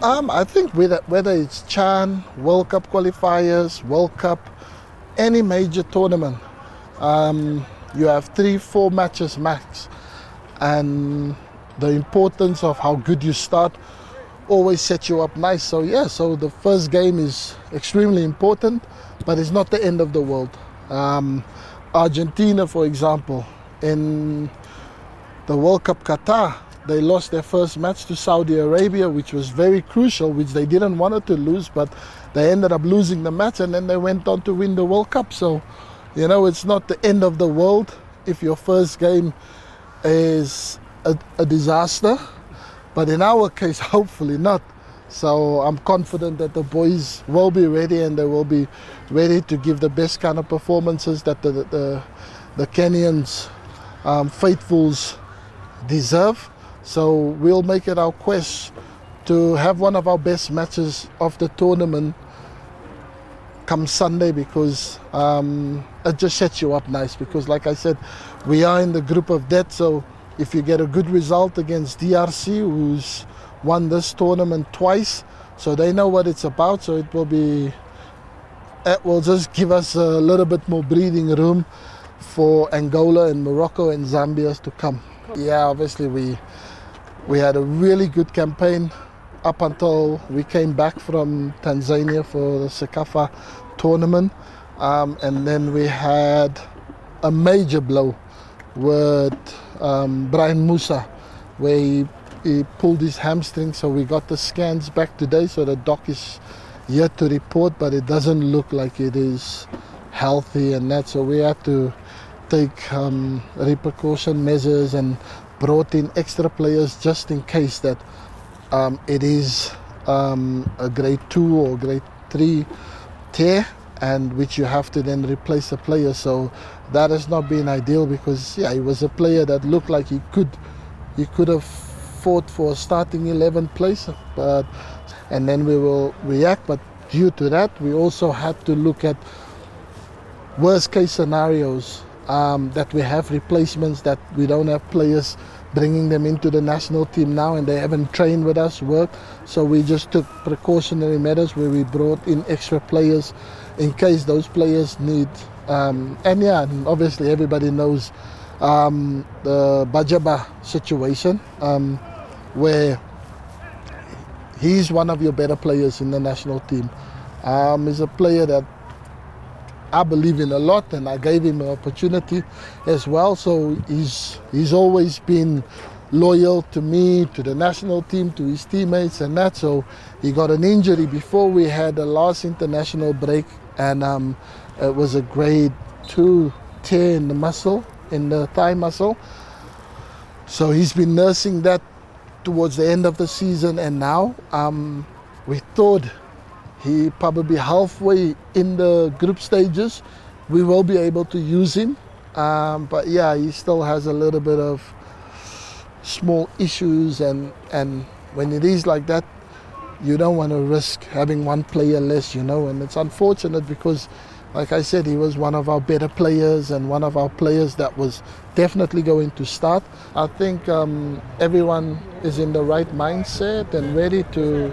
I think whether it's CHAN, World Cup qualifiers, World Cup, any major tournament, you have 3-4 matches max, and the importance of how good you start always sets you up nice. So yeah, so the first game is extremely important, but it's not the end of the world. Argentina, for example, in the World Cup Qatar, they lost their first match to Saudi Arabia, which was very crucial, which they didn't want it to lose, but they ended up losing the match, and then they went on to win the World Cup. So, you know, it's not the end of the world if your first game is a disaster, but in our case, hopefully not. So I'm confident that the boys will be ready, and they will be ready to give the best kind of performances that the Kenyans faithfuls deserve. So we'll make it our quest to have one of our best matches of the tournament come Sunday, because it just sets you up nice, because like I said, we are in the group of death. So if you get a good result against DRC, who's won this tournament twice, so they know what it's about, so it will just give us a little bit more breathing room for Angola and Morocco and Zambia to come. Yeah, obviously we had a really good campaign up until we came back from Tanzania for the Sekafa tournament, and then we had a major blow with Brian Musa, where he pulled his hamstring. So we got the scans back today, so the doc is here to report, but it doesn't look like it is healthy and that, so we had to take repercussion measures and brought in extra players just in case that it is a grade 2 or grade 3 tear, and which you have to then replace the player. So that has not been ideal, because yeah, he was a player that looked like he could have fought for a starting 11 place, and then we will react. But due to that, we also had to look at worst case scenarios, that we have replacements, that we don't have players bringing them into the national team now and they haven't trained with us, so we just took precautionary measures where we brought in extra players in case those players need, and yeah, and obviously everybody knows the Bajaba situation, where he's one of your better players in the national team. He's a player that I believe in a lot, and I gave him an opportunity as well. So he's always been loyal to me, to the national team, to his teammates and that. So he got an injury before we had the last international break, and it was a grade 2 tear in the muscle, in the thigh muscle. So he's been nursing that towards the end of the season, and now we thought he probably halfway in the group stages we will be able to use him, but yeah, he still has a little bit of small issues, and when it is like that, you don't want to risk having one player less, and it's unfortunate, because like I said, he was one of our better players and one of our players that was definitely going to start. I think everyone is in the right mindset and ready to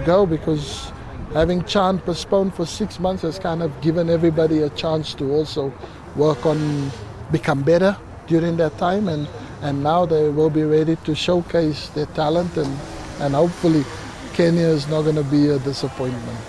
go, because having CHAN postponed for 6 months has kind of given everybody a chance to also work on become better during that time, and now they will be ready to showcase their talent, and hopefully Kenya is not going to be a disappointment.